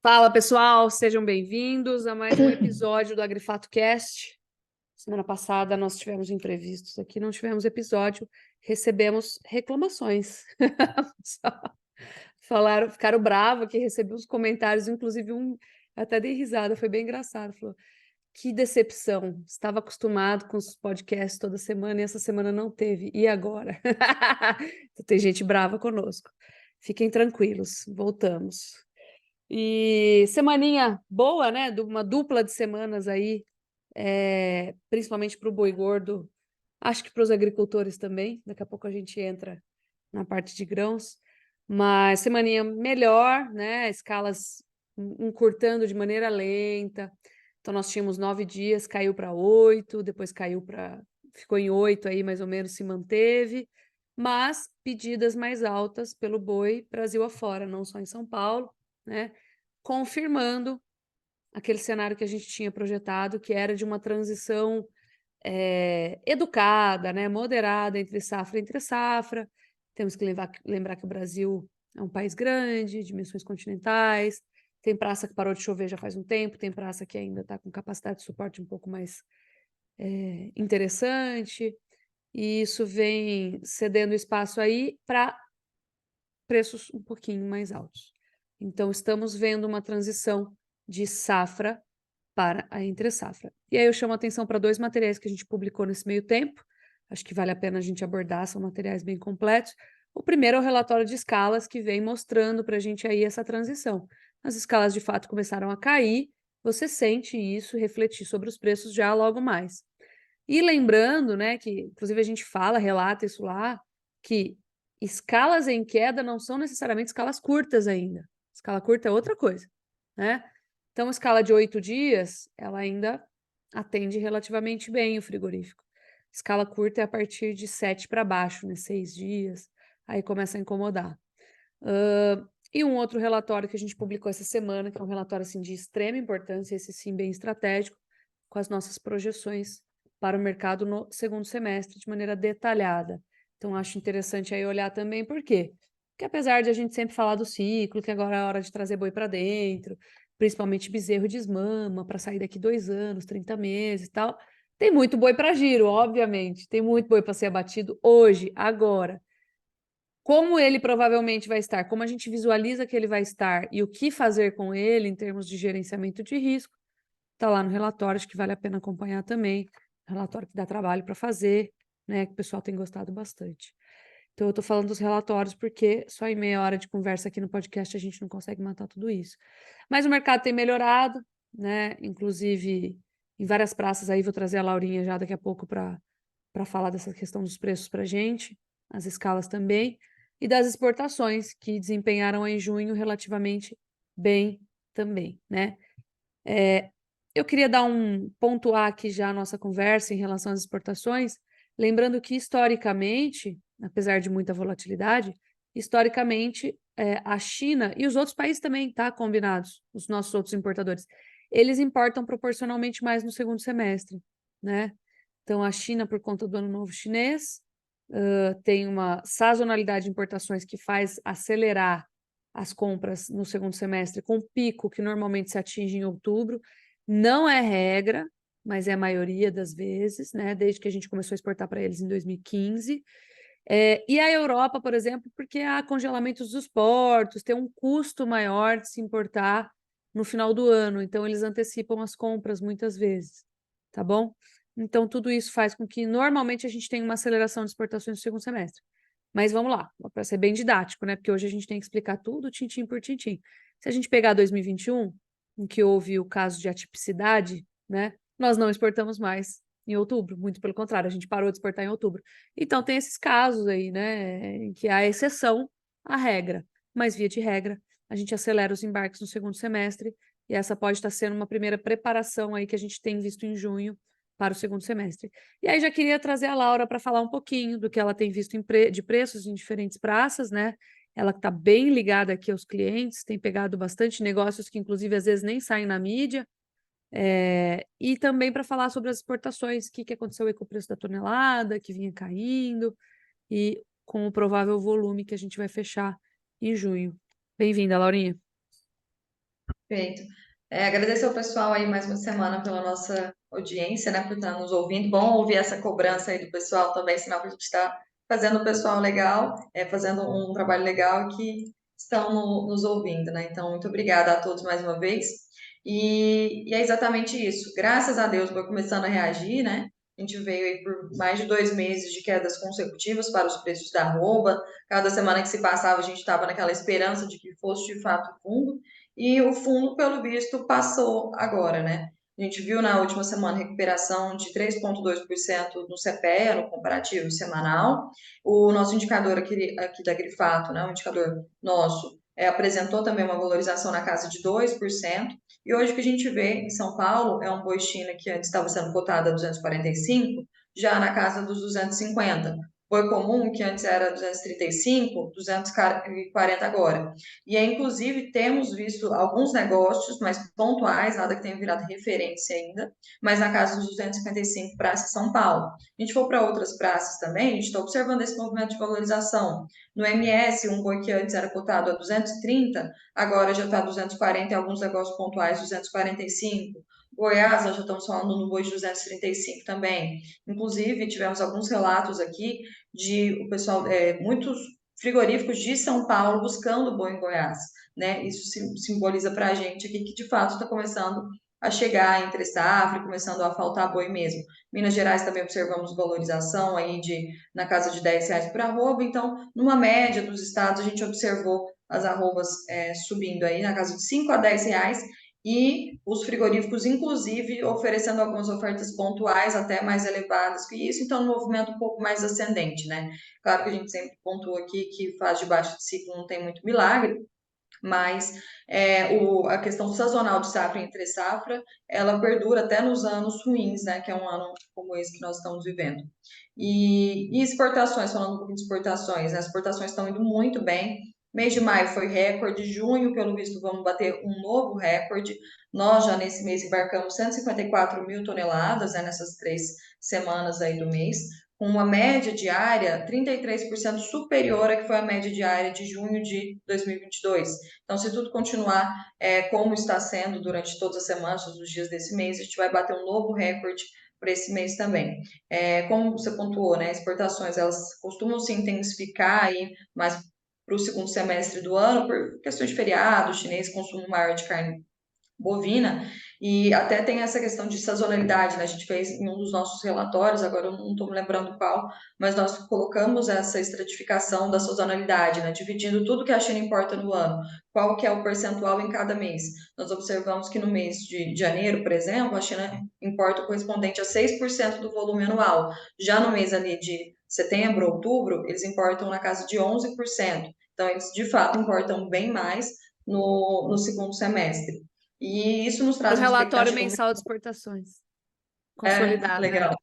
Fala, pessoal, sejam bem-vindos a mais um episódio do Agrifato Cast. Semana passada nós tivemos imprevistos aqui, não tivemos episódio, recebemos reclamações. Falaram, ficaram bravos que recebi uns comentários, inclusive até dei risada, foi bem engraçado. Falou: que decepção, estava acostumado com os podcasts toda semana e essa semana não teve, e agora? Então, tem gente brava conosco. Fiquem tranquilos, voltamos. E semaninha boa, né? Uma dupla de semanas aí, principalmente para o boi gordo, acho que para os agricultores também. Daqui a pouco a gente entra na parte de grãos, mas semaninha melhor, né? Escalas encurtando de maneira lenta. Então nós tínhamos 9 dias, caiu para 8, depois ficou em 8 aí mais ou menos, se manteve, mas pedidas mais altas pelo boi Brasil afora, não só em São Paulo, né? Confirmando aquele cenário que a gente tinha projetado, que era de uma transição educada, né, moderada entre safra. Temos que lembrar que o Brasil é um país grande, dimensões continentais, tem praça que parou de chover já faz um tempo, tem praça que ainda está com capacidade de suporte um pouco mais interessante, e isso vem cedendo espaço aí para preços um pouquinho mais altos. Então, estamos vendo uma transição de safra para a entre-safra. E aí eu chamo a atenção para dois materiais que a gente publicou nesse meio tempo, acho que vale a pena a gente abordar, são materiais bem completos. O primeiro é o relatório de escalas, que vem mostrando para a gente aí essa transição. As escalas, de fato, começaram a cair, você sente isso refletir sobre os preços já logo mais. E lembrando, né, que inclusive a gente relata isso lá, que escalas em queda não são necessariamente escalas curtas ainda. Escala curta é outra coisa, né? Então, escala de 8 dias, ela ainda atende relativamente bem o frigorífico. Escala curta é a partir de 7 para baixo, né? 6 dias, aí começa a incomodar. E um outro relatório que a gente publicou essa semana, que é um relatório assim, de extrema importância, esse sim bem estratégico, com as nossas projeções para o mercado no segundo semestre, de maneira detalhada. Então, acho interessante aí olhar também por quê? Porque apesar de a gente sempre falar do ciclo, que agora é a hora de trazer boi para dentro, principalmente bezerro de desmama, para sair daqui 2 anos, 30 meses e tal, tem muito boi para giro, obviamente, tem muito boi para ser abatido hoje, agora. Como ele provavelmente vai estar, como a gente visualiza que ele vai estar e o que fazer com ele em termos de gerenciamento de risco, está lá no relatório, acho que vale a pena acompanhar também. Relatório que dá trabalho para fazer, né? Que o pessoal tem gostado bastante. Então, eu estou falando dos relatórios porque só em meia hora de conversa aqui no podcast a gente não consegue matar tudo isso. Mas o mercado tem melhorado, né? Inclusive, em várias praças aí, vou trazer a Laurinha já daqui a pouco para falar dessa questão dos preços para a gente, as escalas também, e das exportações, que desempenharam em junho relativamente bem também, né? Eu queria pontuar aqui já a nossa conversa em relação às exportações, lembrando que historicamente, apesar de muita volatilidade, historicamente, a China e os outros países também, tá, combinados, os nossos outros importadores, eles importam proporcionalmente mais no segundo semestre, né? Então, a China, por conta do Ano Novo Chinês, tem uma sazonalidade de importações que faz acelerar as compras no segundo semestre, com pico que normalmente se atinge em outubro. Não é regra, mas é a maioria das vezes, né? Desde que a gente começou a exportar para eles em 2015. E a Europa, por exemplo, porque há congelamentos dos portos, tem um custo maior de se importar no final do ano, então eles antecipam as compras muitas vezes, tá bom? Então, tudo isso faz com que normalmente a gente tenha uma aceleração de exportações no segundo semestre. Mas vamos lá, para ser bem didático, né? Porque hoje a gente tem que explicar tudo tintim por tintim. Se a gente pegar 2021, em que houve o caso de atipicidade, né? Nós não exportamos mais em outubro, muito pelo contrário, a gente parou de exportar em outubro. Então, tem esses casos aí, né? Em que há exceção à regra. Mas, via de regra, a gente acelera os embarques no segundo semestre, e essa pode estar sendo uma primeira preparação aí que a gente tem visto em junho para o segundo semestre. E aí já queria trazer a Laura para falar um pouquinho do que ela tem visto de preços em diferentes praças, né? Ela que está bem ligada aqui aos clientes, tem pegado bastante negócios que, inclusive, às vezes nem saem na mídia. E também para falar sobre as exportações, o que aconteceu aí com o preço da tonelada, que vinha caindo, e com o provável volume que a gente vai fechar em junho. Bem-vinda, Laurinha. Perfeito. Agradecer ao pessoal aí mais uma semana pela nossa audiência, né, por estar nos ouvindo. Bom ouvir essa cobrança aí do pessoal também, sinal que a gente está fazendo o pessoal legal, fazendo um trabalho legal e que estão nos ouvindo, né? Então, muito obrigada a todos mais uma vez. E é exatamente isso. Graças a Deus, foi começando a reagir, né? A gente veio aí por mais de 2 meses de quedas consecutivas para os preços da arroba. Cada semana que se passava, a gente estava naquela esperança de que fosse de fato fundo. E o fundo, pelo visto, passou agora, né? A gente viu na última semana recuperação de 3,2% no CPEA, no comparativo semanal. O nosso indicador aqui da Grifato, né, o indicador nosso, apresentou também uma valorização na casa de 2%. E hoje o que a gente vê em São Paulo é um boi China que antes estava sendo cotado a 245, já na casa dos 250. Boi comum, que antes era 235, 240 agora. E aí, inclusive, temos visto alguns negócios mais pontuais, nada que tenha virado referência ainda, mas na casa dos 255 praças São Paulo. A gente for para outras praças também, a gente está observando esse movimento de valorização. No MS, um boi que antes era cotado a 230, agora já está 240 em alguns negócios pontuais, 245. Goiás, nós já estamos falando no boi de 235 também. Inclusive, tivemos alguns relatos aqui de o pessoal, muitos frigoríficos de São Paulo buscando boi em Goiás, né? Isso simboliza para a gente aqui que de fato está começando a chegar entre safra, começando a faltar boi mesmo. Minas Gerais também observamos valorização aí na casa de R$ 10 por arroba, então numa média dos estados a gente observou as arrobas subindo aí na casa de 5 a R$ 10 e os frigoríficos, inclusive, oferecendo algumas ofertas pontuais até mais elevadas que isso, então um movimento um pouco mais ascendente, né? Claro que a gente sempre pontua aqui que faz de baixo de ciclo não tem muito milagre, mas a questão sazonal de safra entre safra, ela perdura até nos anos ruins, né? Que é um ano como esse que nós estamos vivendo. E exportações, falando um pouquinho de exportações, né? As exportações estão indo muito bem. Mês de maio foi recorde, junho, pelo visto, vamos bater um novo recorde. Nós já nesse mês embarcamos 154 mil toneladas, né, nessas 3 semanas aí do mês, com uma média diária 33% superior à que foi a média diária de junho de 2022. Então, se tudo continuar como está sendo durante todas as semanas, todos os dias desse mês, a gente vai bater um novo recorde para esse mês também. Como você pontuou, né, exportações elas costumam se intensificar aí, mas para o segundo semestre do ano, por questões de feriado, chinês, consumo maior de carne bovina, e até tem essa questão de sazonalidade, né? A gente fez em um dos nossos relatórios, agora eu não estou me lembrando qual, mas nós colocamos essa estratificação da sazonalidade, né? Dividindo tudo que a China importa no ano, qual que é o percentual em cada mês. Nós observamos que no mês de janeiro, por exemplo, a China importa o correspondente a 6% do volume anual. Já no mês ali de setembro, outubro, eles importam na casa de 11%. Então, eles de fato importam bem mais no segundo semestre. E isso nos Para traz o uma relatório expectativa mensal de exportações consolidado. legal.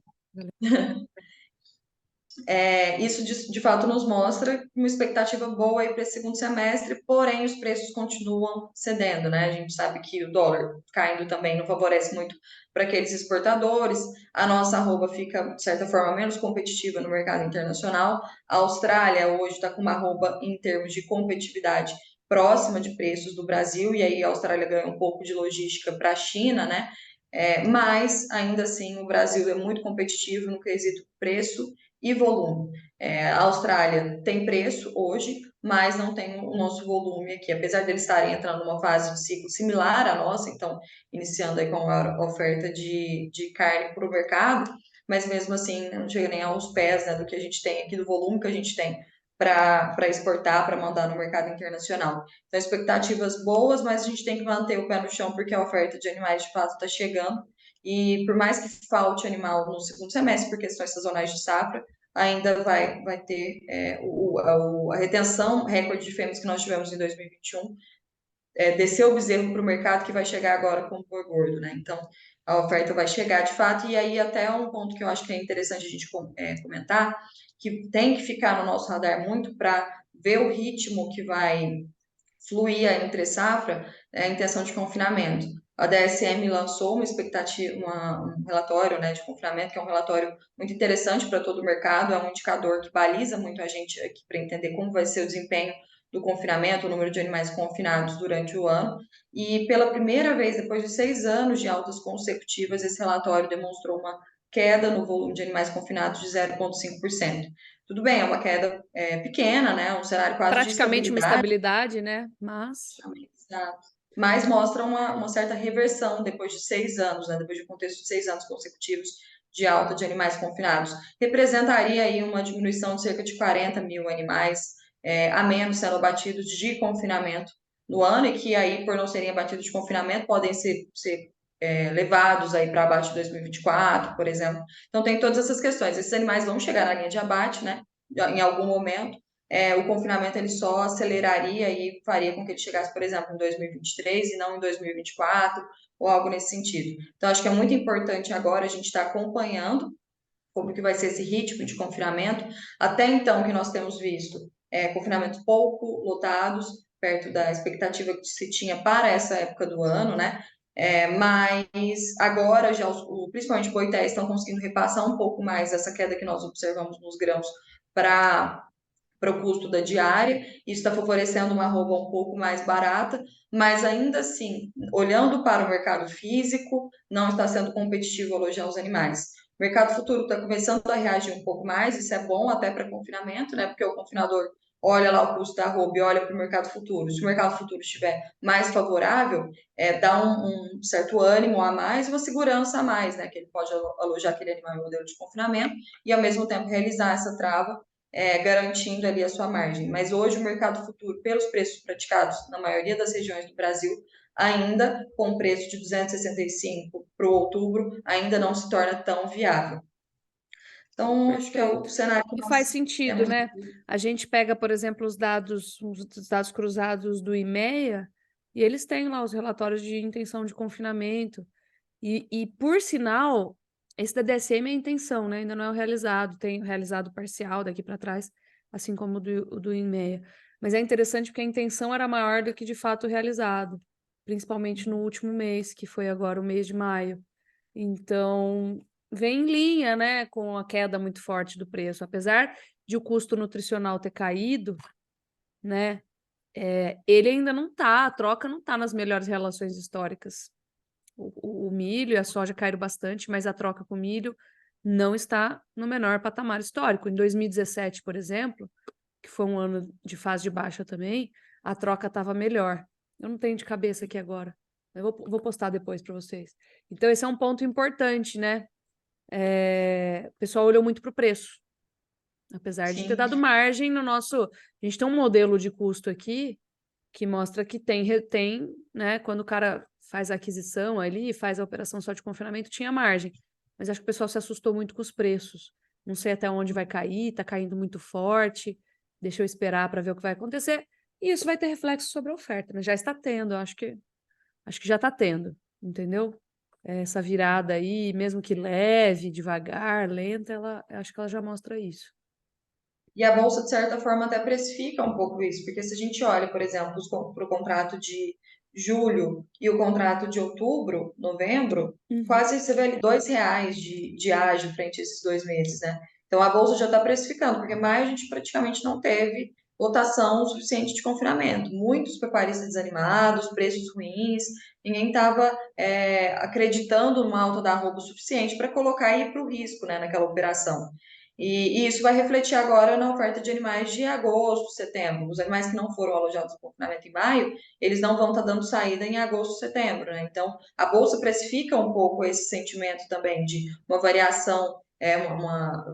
Isso de fato nos mostra uma expectativa boa aí para esse segundo semestre, porém os preços continuam cedendo, né? A gente sabe que o dólar caindo também não favorece muito para aqueles exportadores. A nossa arroba fica, de certa forma, menos competitiva no mercado internacional. A Austrália hoje está com uma arroba em termos de competitividade próxima de preços do Brasil, e aí a Austrália ganha um pouco de logística para a China, né? Mas ainda assim o Brasil é muito competitivo no quesito preço e volume. A Austrália tem preço hoje, mas não tem o nosso volume aqui, apesar de eles estarem entrando numa fase de ciclo similar à nossa, então iniciando aí com a oferta de carne para o mercado, mas mesmo assim não chega nem aos pés, né, do que a gente tem aqui, do volume que a gente tem para exportar, para mandar no mercado internacional. Então, expectativas boas, mas a gente tem que manter o pé no chão, porque a oferta de animais de fato está chegando. E por mais que falte animal no segundo semestre, por questões sazonais de safra, ainda vai ter a retenção recorde de fêmeas que nós tivemos em 2021, desceu o bezerro para o mercado que vai chegar agora com o boi gordo, né? Então, a oferta vai chegar de fato, e aí até um ponto que eu acho que é interessante a gente comentar, que tem que ficar no nosso radar muito para ver o ritmo que vai fluir a entre safra, é a intenção de confinamento. A DSM lançou uma expectativa, um relatório, né, de confinamento, que é um relatório muito interessante para todo o mercado, é um indicador que baliza muito a gente aqui para entender como vai ser o desempenho do confinamento, o número de animais confinados durante o ano, e pela primeira vez, depois de 6 anos de altas consecutivas, esse relatório demonstrou uma queda no volume de animais confinados de 0,5%. Tudo bem, é uma queda pequena, né? Um cenário quase de Praticamente uma estabilidade, estabilidade, né? Mas mas mostra uma certa reversão depois de 6 anos, né? Depois de um contexto de 6 anos consecutivos de alta de animais confinados. Representaria aí uma diminuição de cerca de 40 mil animais a menos sendo abatidos de confinamento no ano, e que aí, por não serem abatidos de confinamento, podem ser levados aí para abate de 2024, por exemplo. Então, tem todas essas questões. Esses animais vão chegar na linha de abate, né? Em algum momento, o confinamento ele só aceleraria e faria com que ele chegasse, por exemplo, em 2023 e não em 2024, ou algo nesse sentido. Então, acho que é muito importante agora a gente estar acompanhando como que vai ser esse ritmo de confinamento. Até então, que nós temos visto confinamentos pouco lotados, perto da expectativa que se tinha para essa época do ano, né? Mas agora já principalmente boitéis estão conseguindo repassar um pouco mais essa queda que nós observamos nos grãos para o custo da diária, isso está favorecendo uma arroba um pouco mais barata, mas ainda assim, olhando para o mercado físico, não está sendo competitivo alojar os animais. O mercado futuro está começando a reagir um pouco mais, isso é bom até para confinamento, né? Porque o confinador olha lá o custo da arroba e olha para o mercado futuro. Se o mercado futuro estiver mais favorável, dá um certo ânimo a mais e uma segurança a mais, né? Que ele pode alojar aquele animal em modelo de confinamento e, ao mesmo tempo, realizar essa trava garantindo ali a sua margem. Mas hoje o mercado futuro, pelos preços praticados na maioria das regiões do Brasil, ainda com preço de 265 para o outubro, ainda não se torna tão viável. Então, acho que é o perfeito. cenário que E nós faz sentido, temos. né? A gente pega, por exemplo, os dados cruzados do IMEA, e eles têm lá os relatórios de intenção de confinamento. E por sinal, esse da DSM é a intenção, né? Ainda não é o realizado, tem o realizado parcial daqui para trás, assim como o do INMEA. Mas é interessante porque a intenção era maior do que de fato o realizado, principalmente no último mês, que foi agora o mês de maio. Então, vem em linha, né, com a queda muito forte do preço. Apesar de o custo nutricional ter caído, né, ele ainda não tá, a troca não tá nas melhores relações históricas. O milho e a soja caíram bastante, mas a troca com milho não está no menor patamar histórico. Em 2017, por exemplo, que foi um ano de fase de baixa também, a troca estava melhor. Eu não tenho de cabeça aqui agora. Eu vou postar depois para vocês. Então, esse é um ponto importante, né? O pessoal olhou muito para o preço, apesar de ter Sim. dado margem no nosso. A gente tem um modelo de custo aqui que mostra que tem, né? Quando o cara faz a aquisição ali, faz a operação só de confinamento, tinha margem. Mas acho que o pessoal se assustou muito com os preços. Não sei até onde vai cair, tá caindo muito forte. Deixa eu esperar para ver o que vai acontecer. E isso vai ter reflexo sobre a oferta, né? Já está tendo, acho que já está tendo, entendeu? Essa virada aí, mesmo que leve, devagar, lenta, acho que ela já mostra isso. E a bolsa, de certa forma, até precifica um pouco isso, porque se a gente olha, por exemplo, para o contrato de julho e o contrato de outubro, novembro, Uhum. quase você vê ali R$ 2 de ágio frente a esses 2 meses, né? Então a bolsa já está precificando, porque maio a gente praticamente não teve lotação suficiente de confinamento. Muitos pecuaristas desanimados, preços ruins, ninguém estava acreditando numa alta da arroba suficiente para colocar aí para o risco, né, naquela operação. E isso vai refletir agora na oferta de animais de agosto, setembro. Os animais que não foram alojados no confinamento em maio, eles não vão estar dando saída em agosto, setembro, né? Então, a bolsa precifica um pouco esse sentimento também de uma variação,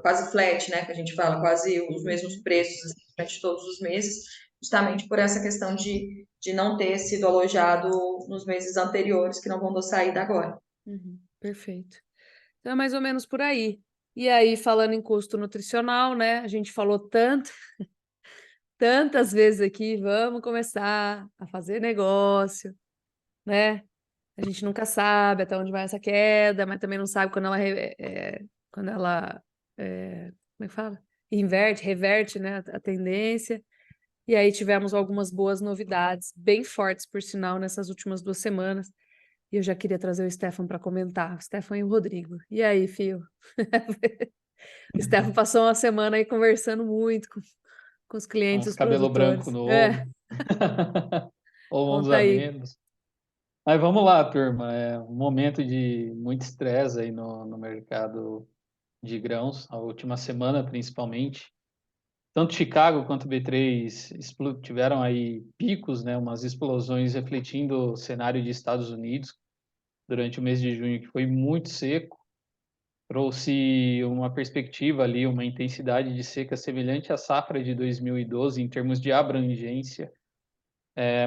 quase flat, né? Que a gente fala, quase os mesmos preços assim, durante todos os meses, justamente por essa questão de não ter sido alojado nos meses anteriores, que não vão dar saída agora. Uhum, perfeito. Então é mais ou menos por aí. E aí, falando em custo nutricional, né? A gente falou tantas vezes aqui, vamos começar a fazer negócio, né? A gente nunca sabe até onde vai essa queda, mas também não sabe quando ela, como é que fala? Reverte, né, a tendência. E aí tivemos algumas boas novidades, bem fortes, por sinal, nessas últimas 2 semanas. E eu já queria trazer o Stefan para comentar, o Stefan e o Rodrigo. E aí, fio? O Stefan passou uma semana aí conversando muito com os clientes, uns os cabelo branco produtores. no É, ombro, ou uns conta a aí. menos. Mas vamos lá, turma. É um momento de muito estresse aí no mercado de grãos, a última semana principalmente. Tanto Chicago quanto B3 tiveram aí picos, né, umas explosões refletindo o cenário de Estados Unidos durante o mês de junho, que foi muito seco, trouxe uma perspectiva ali, uma intensidade de seca semelhante à safra de 2012 em termos de abrangência,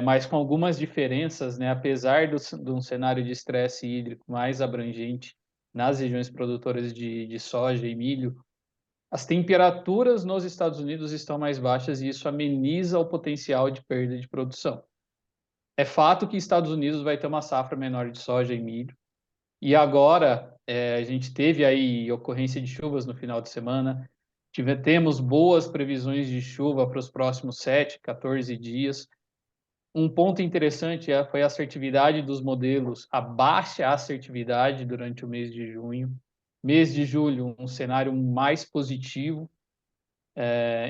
mas com algumas diferenças, né, apesar de um cenário de estresse hídrico mais abrangente nas regiões produtoras de soja e milho, as temperaturas nos Estados Unidos estão mais baixas e isso ameniza o potencial de perda de produção. É fato que Estados Unidos vai ter uma safra menor de soja e milho. E agora a gente teve aí ocorrência de chuvas no final de semana. Temos boas previsões de chuva para os próximos 7, 14 dias. Um ponto interessante foi a assertividade dos modelos, a baixa assertividade durante o mês de junho. Mês de julho, um cenário mais positivo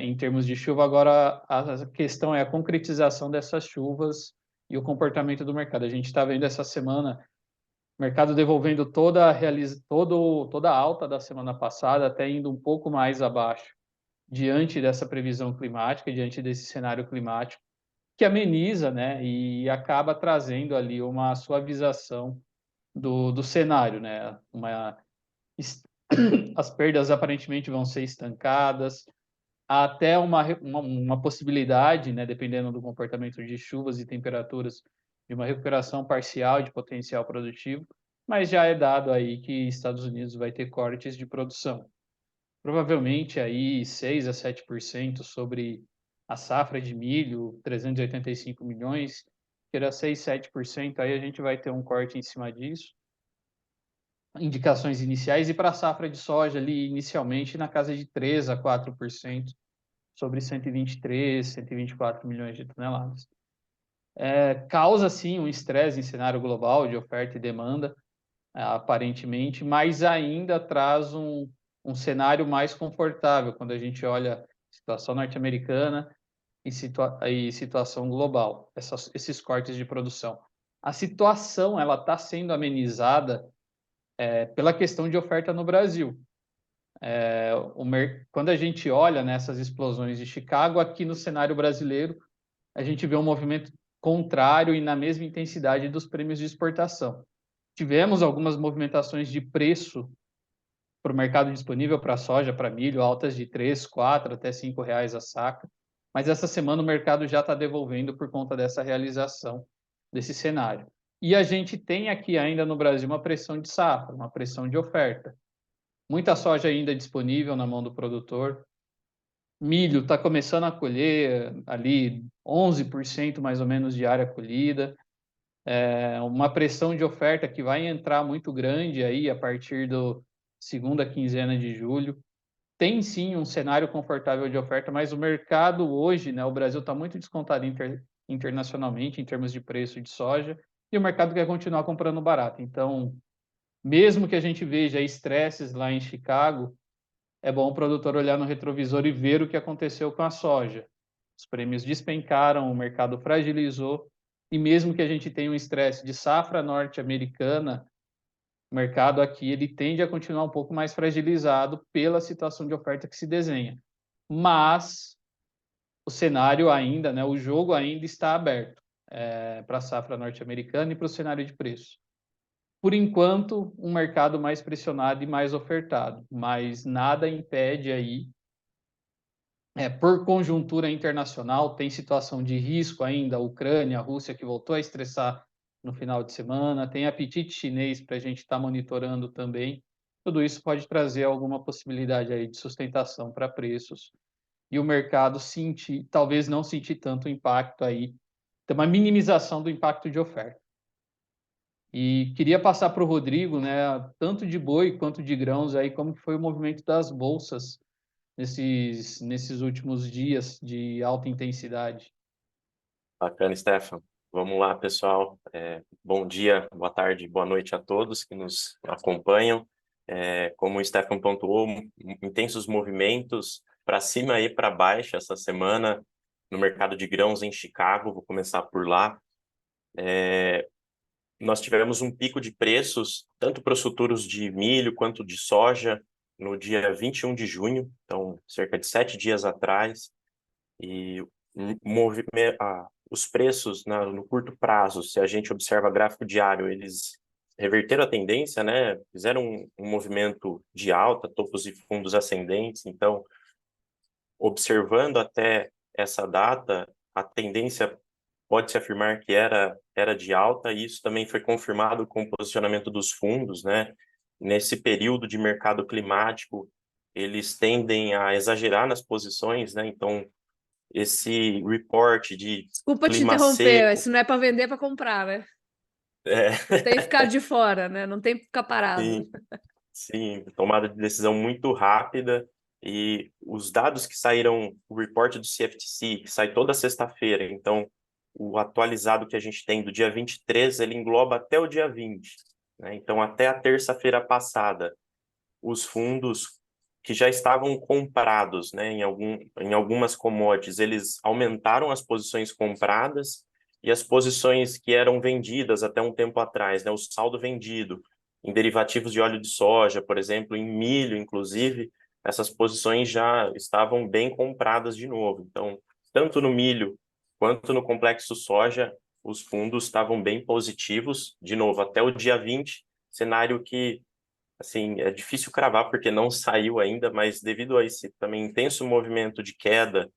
em termos de chuva. Agora, a questão é a concretização dessas chuvas e o comportamento do mercado. A gente está vendo essa semana o mercado devolvendo toda a alta da semana passada, até indo um pouco mais abaixo, diante dessa previsão climática, diante desse cenário climático, que ameniza, né, e acaba trazendo ali uma suavização do cenário, né? As perdas aparentemente vão ser estancadas, há até uma possibilidade, né, dependendo do comportamento de chuvas e temperaturas, de uma recuperação parcial de potencial produtivo, mas já é dado aí que Estados Unidos vai ter cortes de produção. Provavelmente aí 6 a 7% sobre a safra de milho, 385 milhões, que era 6, 7%, aí a gente vai ter um corte em cima disso. Indicações iniciais, e para a safra de soja ali inicialmente na casa de 3 a 4% sobre 123, 124 milhões de toneladas. Causa, sim, um estresse em cenário global de oferta e demanda, aparentemente, mas ainda traz um cenário mais confortável quando a gente olha a situação norte-americana e situação global, esses cortes de produção. A situação ela está sendo amenizada pela questão de oferta no Brasil. Quando a gente olha nessas explosões de Chicago, aqui no cenário brasileiro, a gente vê um movimento contrário e na mesma intensidade dos prêmios de exportação. Tivemos algumas movimentações de preço para o mercado disponível para soja, para milho, altas de 3, 4 até 5 reais a saca, mas essa semana o mercado já está devolvendo por conta dessa realização desse cenário. E a gente tem aqui ainda no Brasil uma pressão de safra, uma pressão de oferta. Muita soja ainda disponível na mão do produtor. Milho está começando a colher ali 11% mais ou menos de área colhida. Uma pressão de oferta que vai entrar muito grande aí a partir do segunda quinzena de julho. Tem sim um cenário confortável de oferta, mas o mercado hoje, né, o Brasil está muito descontado internacionalmente em termos de preço de soja, e o mercado quer continuar comprando barato. Então, mesmo que a gente veja estresses lá em Chicago, é bom o produtor olhar no retrovisor e ver o que aconteceu com a soja. Os prêmios despencaram, o mercado fragilizou, e mesmo que a gente tenha um estresse de safra norte-americana, o mercado aqui ele tende a continuar um pouco mais fragilizado pela situação de oferta que se desenha. Mas o cenário ainda, né, o jogo ainda está aberto para a safra norte-americana e para o cenário de preço. Por enquanto, um mercado mais pressionado e mais ofertado, mas nada impede aí, por conjuntura internacional, tem situação de risco ainda, a Ucrânia, a Rússia, que voltou a estressar no final de semana, tem apetite chinês para a gente estar monitorando também. Tudo isso pode trazer alguma possibilidade aí de sustentação para preços e o mercado talvez não sentir tanto impacto aí, tem uma minimização do impacto de oferta. E queria passar para o Rodrigo, né, tanto de boi quanto de grãos, aí, como que foi o movimento das bolsas nesses últimos dias de alta intensidade. Bacana, Stefan. Vamos lá, pessoal. Bom dia, boa tarde, boa noite a todos que nos acompanham. Como o Stefan pontuou, intensos movimentos para cima e para baixo essa semana no mercado de grãos em Chicago. Vou começar por lá. Nós tivemos um pico de preços, tanto para os futuros de milho quanto de soja, no dia 21 de junho, então cerca de 7 dias atrás. E os preços no curto prazo, se a gente observa gráfico diário, eles reverteram a tendência, né? Fizeram um movimento de alta, topos e fundos ascendentes. Então, observando até essa data, a tendência pode-se afirmar que era de alta, e isso também foi confirmado com o posicionamento dos fundos, né? Nesse período de mercado climático, eles tendem a exagerar nas posições, né? Então, esse report de Desculpa te clima interromper, seco, isso não é para vender, é para comprar, né? Não tem que ficar de fora, né? Não tem que ficar parado. sim, sim, tomada de decisão muito rápida, e os dados que saíram, o report do CFTC, que sai toda sexta-feira, então o atualizado que a gente tem do dia 23, ele engloba até o dia 20, né? Então, até a terça-feira passada, os fundos que já estavam comprados, né, em algumas commodities, eles aumentaram as posições compradas, e as posições que eram vendidas até um tempo atrás, né, o saldo vendido em derivativos de óleo de soja, por exemplo, em milho, inclusive, essas posições já estavam bem compradas de novo. Então, tanto no milho quanto no complexo soja, os fundos estavam bem positivos, de novo, até o dia 20, cenário que, assim, é difícil cravar porque não saiu ainda, mas devido a esse também intenso movimento de queda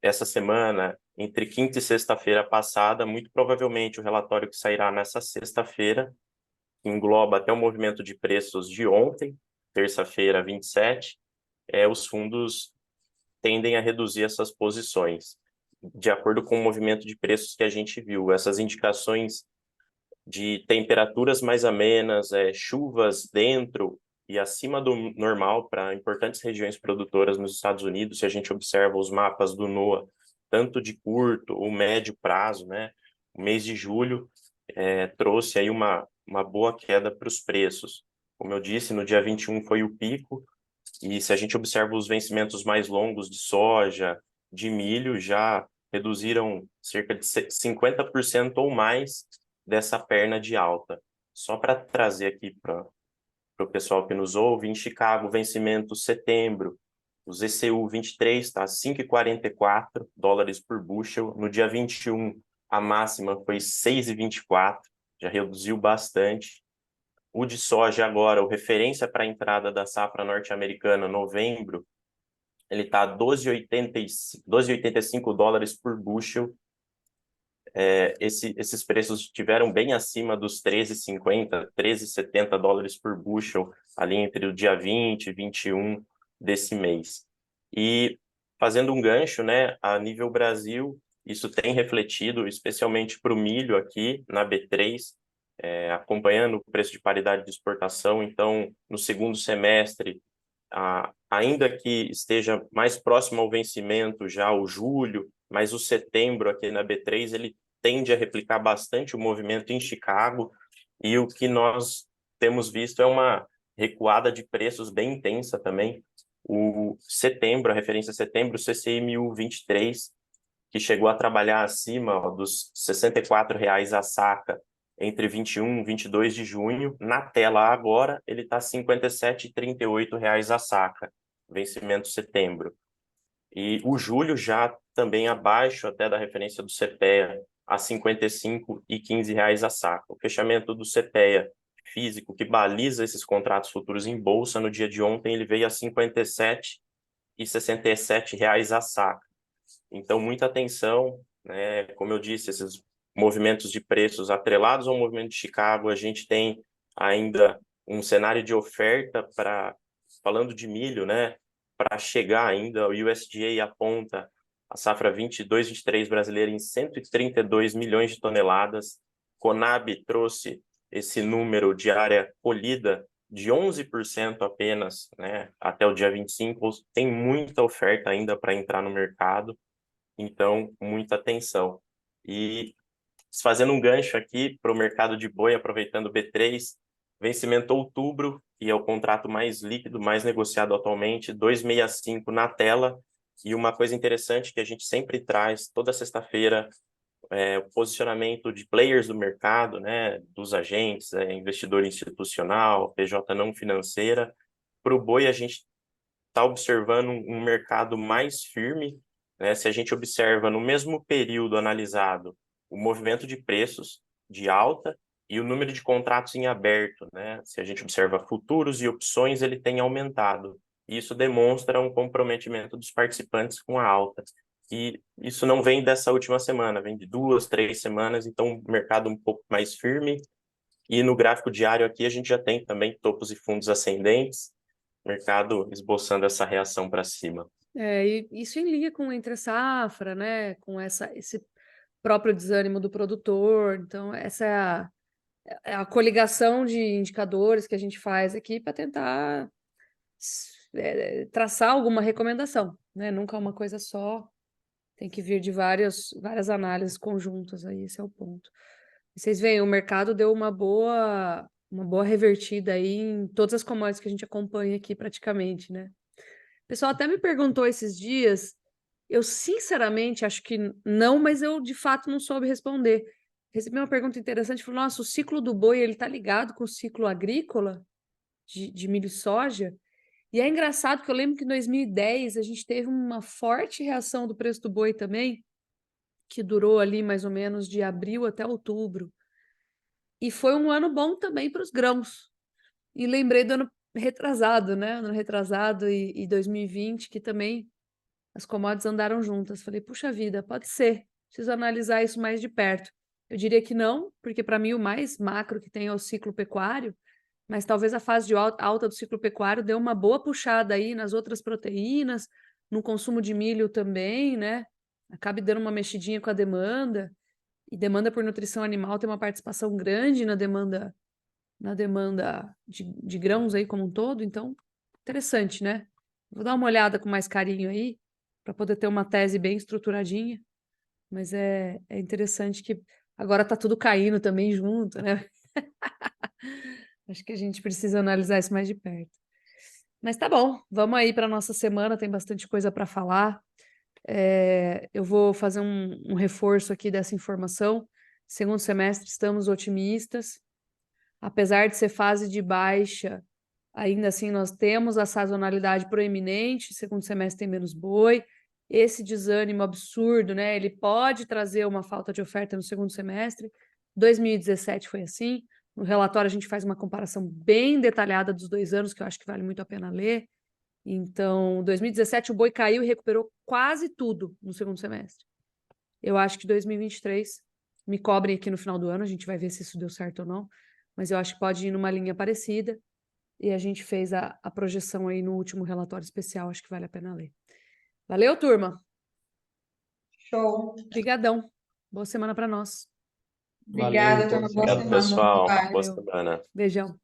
essa semana, entre quinta e sexta-feira passada, muito provavelmente o relatório que sairá nessa sexta-feira, que engloba até o movimento de preços de ontem, terça-feira, 27, os fundos tendem a reduzir essas posições, de acordo com o movimento de preços que a gente viu. Essas indicações de temperaturas mais amenas, chuvas dentro e acima do normal para importantes regiões produtoras nos Estados Unidos. Se a gente observa os mapas do NOAA, tanto de curto ou médio prazo, né? O mês de julho trouxe aí uma boa queda para os preços. Como eu disse, no dia 21 foi o pico, e se a gente observa os vencimentos mais longos de soja, de milho, já reduziram cerca de 50% ou mais dessa perna de alta. Só para trazer aqui para o pessoal que nos ouve, em Chicago, vencimento setembro, o ZCU 23 está a $5,44 por bushel. No dia 21, a máxima foi 6,24, já reduziu bastante. O de soja agora, o referência para a entrada da safra norte-americana, novembro, ele está a $12,85 por bushel. Esses preços estiveram bem acima dos $13,50, $13,70 por bushel, ali entre o dia 20 e 21 desse mês. E fazendo um gancho, né, a nível Brasil, isso tem refletido, especialmente para o milho aqui na B3, acompanhando o preço de paridade de exportação. Então, no segundo semestre, ainda que esteja mais próximo ao vencimento já o julho, mas o setembro aqui na B3, ele tende a replicar bastante o movimento em Chicago, e o que nós temos visto é uma recuada de preços bem intensa também. O setembro, a referência setembro, o CCI 1023, que chegou a trabalhar acima dos R$ 64 a saca entre 21 e 22 de junho. Na tela agora, ele está R$ 57,38 a saca, vencimento setembro. E o julho já também abaixo até da referência do CPEA, a R$ 55,15 a saca. O fechamento do CPEA físico, que baliza esses contratos futuros em bolsa, no dia de ontem ele veio a R$ 57,67 a saca. Então, muita atenção, né? Como eu disse, esses movimentos de preços atrelados ao movimento de Chicago. A gente tem ainda um cenário de oferta falando de milho, né? Para chegar ainda, o USDA aponta a safra 22-23 brasileira em 132 milhões de toneladas. Conab trouxe esse número de área colhida de 11% apenas, né, até o dia 25. Tem muita oferta ainda para entrar no mercado, então muita atenção. E fazendo um gancho aqui para o mercado de boi, aproveitando o B3, Vencimento outubro, que é o contrato mais líquido, mais negociado atualmente, 2,65 na tela. E uma coisa interessante que a gente sempre traz toda sexta-feira, o posicionamento de players do mercado, né, dos agentes, investidor institucional, PJ não financeira. Para o boi, a gente está observando um mercado mais firme, né? Se a gente observa no mesmo período analisado o movimento de preços de alta e o número de contratos em aberto, né? Se a gente observa futuros e opções, ele tem aumentado. Isso demonstra um comprometimento dos participantes com a alta. E isso não vem dessa última semana, vem de 2, 3 semanas, então o mercado um pouco mais firme. E no gráfico diário aqui a gente já tem também topos e fundos ascendentes, mercado esboçando essa reação para cima. E isso em linha com o entre-safra, né? Com esse próprio desânimo do produtor. Então, essa é a coligação de indicadores que a gente faz aqui para tentar traçar alguma recomendação, né? Nunca uma coisa só, tem que vir de várias análises conjuntas aí, esse é o ponto. E vocês veem, o mercado deu uma boa revertida aí em todas as commodities que a gente acompanha aqui praticamente, né? O pessoal até me perguntou esses dias, eu sinceramente acho que não, mas eu de fato não soube responder. Recebi uma pergunta interessante, falou, nossa, o ciclo do boi, ele tá ligado com o ciclo agrícola de milho e soja? E é engraçado que eu lembro que em 2010 a gente teve uma forte reação do preço do boi também, que durou ali mais ou menos de abril até outubro. E foi um ano bom também para os grãos. E lembrei do ano retrasado, né? Ano retrasado e 2020, que também as commodities andaram juntas. Falei, puxa vida, pode ser. Preciso analisar isso mais de perto. Eu diria que não, porque para mim o mais macro que tem é o ciclo pecuário, mas talvez a fase de alta do ciclo pecuário deu uma boa puxada aí nas outras proteínas, no consumo de milho também, né? Acabe dando uma mexidinha com a demanda, e demanda por nutrição animal tem uma participação grande na demanda de grãos aí como um todo, então, interessante, né? Vou dar uma olhada com mais carinho aí, para poder ter uma tese bem estruturadinha, mas é interessante que agora está tudo caindo também junto, né? Acho que a gente precisa analisar isso mais de perto. Mas tá bom, vamos aí para a nossa semana, tem bastante coisa para falar. Eu vou fazer um reforço aqui dessa informação. Segundo semestre, estamos otimistas. Apesar de ser fase de baixa, ainda assim nós temos a sazonalidade proeminente, segundo semestre tem menos boi. Esse desânimo absurdo, né? Ele pode trazer uma falta de oferta no segundo semestre. 2017 foi assim. No relatório a gente faz uma comparação bem detalhada dos 2 anos, que eu acho que vale muito a pena ler. Então, 2017 o boi caiu e recuperou quase tudo no segundo semestre. Eu acho que 2023, me cobrem aqui no final do ano, a gente vai ver se isso deu certo ou não, mas eu acho que pode ir numa linha parecida, e a gente fez a projeção aí no último relatório especial, acho que vale a pena ler. Valeu, turma! Show. Obrigadão. Boa semana para nós. Obrigada, Valeu, turma. Boa boa semana, Obrigado, bom pessoal. trabalho. Boa Valeu. semana. Beijão.